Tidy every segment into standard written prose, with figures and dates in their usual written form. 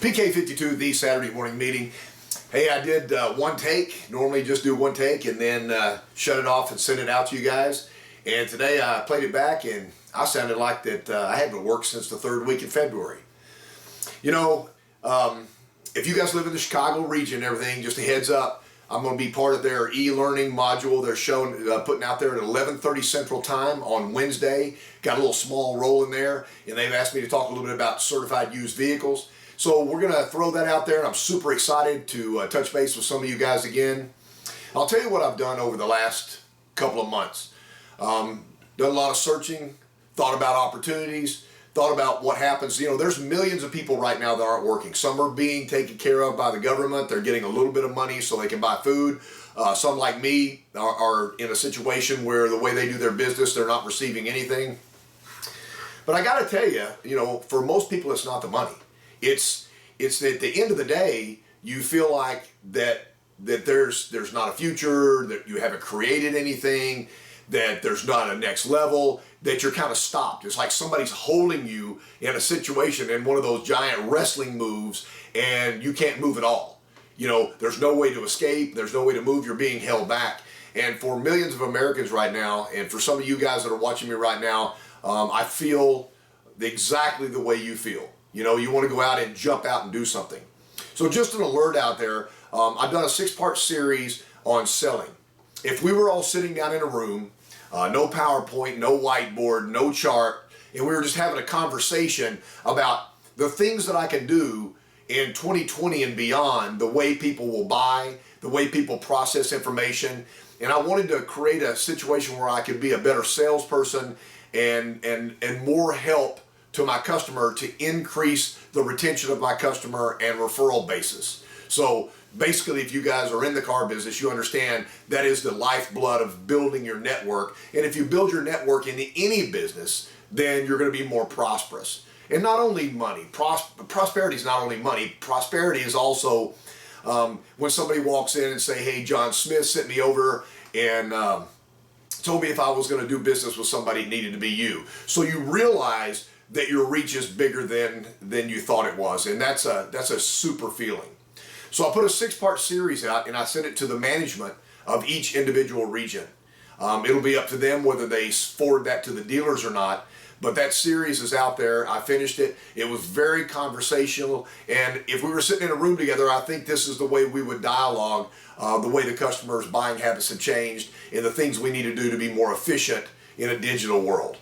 PK52, the Saturday morning meeting. Hey, I did one take, normally just do one take and then shut it off and send it out to you guys. And today I played it back and I sounded like that I hadn't worked since the third week in February. You know, if you guys live in the Chicago region and everything, just a heads up, I'm going to be part of their e-learning module. They're showing, putting out there at 11:30 Central Time on Wednesday. Got a little small role in there, and they've asked me to talk a little bit about certified used vehicles. So we're going to throw that out there, and I'm super excited to touch base with some of you guys again. I'll tell you what I've done over the last couple of months. Done a lot of searching, thought about opportunities, thought about what happens. You know, there's millions of people right now that aren't working. Some are being taken care of by the government. They're getting a little bit of money so they can buy food. Some like me are in a situation where the way they do their business, they're not receiving anything. But I got to tell you, you know, for most people, it's not the money. It's at the end of the day, you feel like that there's not a future, that you haven't created anything, that there's not a next level, that you're kind of stopped. It's like somebody's holding you in a situation in one of those giant wrestling moves and you can't move at all. You know, there's no way to escape, there's no way to move, you're being held back. And for millions of Americans right now, and for some of you guys that are watching me right now, I feel exactly the way you feel. You know, you want to go out and jump out and do something. So just an alert out there, I've done a 6-part series on selling. If we were all sitting down in a room, no PowerPoint, no whiteboard, no chart, and we were just having a conversation about the things that I can do in 2020 and beyond, the way people will buy, the way people process information, and I wanted to create a situation where I could be a better salesperson and more help to my customer to increase the retention of my customer and referral basis. So basically, if you guys are in the car business, you understand that is the lifeblood of building your network. And if you build your network in any business, then you're going to be more prosperous. And not only money, prosperity is not only money, prosperity is also when somebody walks in and say, hey, John Smith sent me over and told me if I was going to do business with somebody, it needed to be you. So you realize that your reach is bigger than you thought it was. And that's a super feeling. So I put a 6-part series out and I sent it to the management of each individual region. It'll be up to them whether they forward that to the dealers or not, but that series is out there. I finished it. It was very conversational, and if we were sitting in a room together, I think this is the way we would dialogue, the way the customers' buying habits have changed and the things we need to do to be more efficient in a digital world.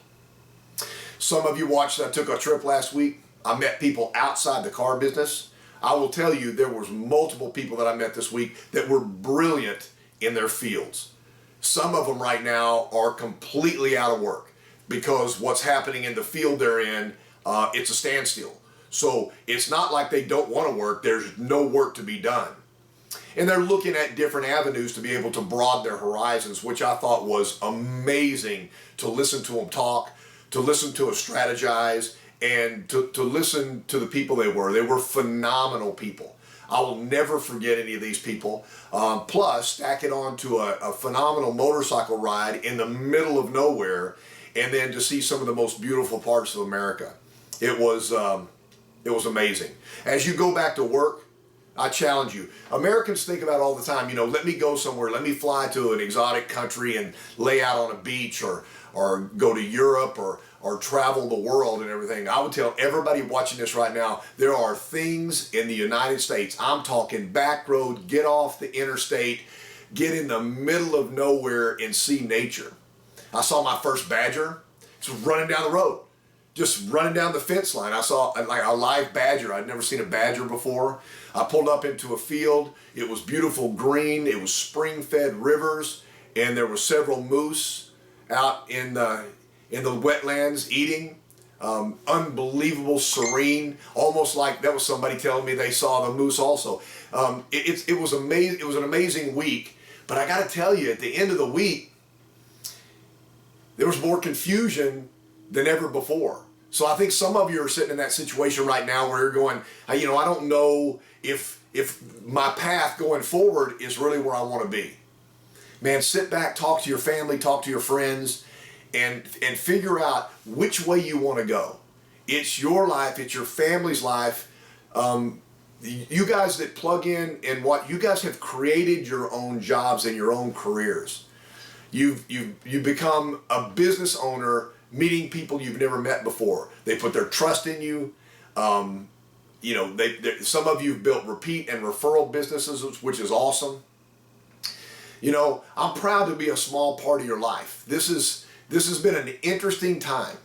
Some of you watched, I took a trip last week. I met people outside the car business. I will tell you, there was multiple people that I met this week that were brilliant in their fields. Some of them right now are completely out of work because what's happening in the field they're in, it's a standstill. So it's not like they don't want to work, there's no work to be done. And they're looking at different avenues to be able to broaden their horizons, which I thought was amazing to listen to them talk, to listen to us strategize, and to listen to the people they were. They were phenomenal people. I will never forget any of these people. Plus, stack it on to a phenomenal motorcycle ride in the middle of nowhere, and then to see some of the most beautiful parts of America. It was amazing. As you go back to work, I challenge you. Americans think about all the time, you know, let me go somewhere, let me fly to an exotic country and lay out on a beach or go to Europe or travel the world and everything. I would tell everybody watching this right now, there are things in the United States, I'm talking back road, get off the interstate, get in the middle of nowhere and see nature. I saw my first badger, just running down the road, just running down the fence line. I saw like a live badger. I'd never seen a badger before. I pulled up into a field. It was beautiful green. It was spring-fed rivers, and there were several moose out in the wetlands eating. Unbelievable, serene, almost like that was somebody telling me they saw the moose also. It was amazing. It was an amazing week, but I got to tell you, at the end of the week, there was more confusion than ever before. So I think some of you are sitting in that situation right now where you're going, you know, I don't know if my path going forward is really where I want to be. Man, sit back, talk to your family, talk to your friends, and figure out which way you want to go. It's your life, it's your family's life. You guys that plug in and what you guys have created your own jobs and your own careers. You've become a business owner, meeting people you've never met before. They put their trust in you. You know, some of you have built repeat and referral businesses, which is awesome. You know, I'm proud to be a small part of your life. This has been an interesting time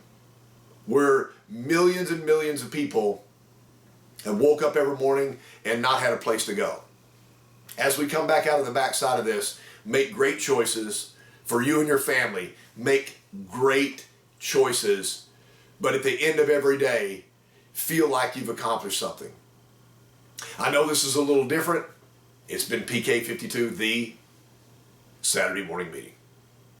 where millions and millions of people have woke up every morning and not had a place to go. As we come back out of the backside of this, make great choices for you and your family. Make great choices, but at the end of every day, feel like you've accomplished something. I know this is a little different. It's been PK52, the Saturday morning meeting.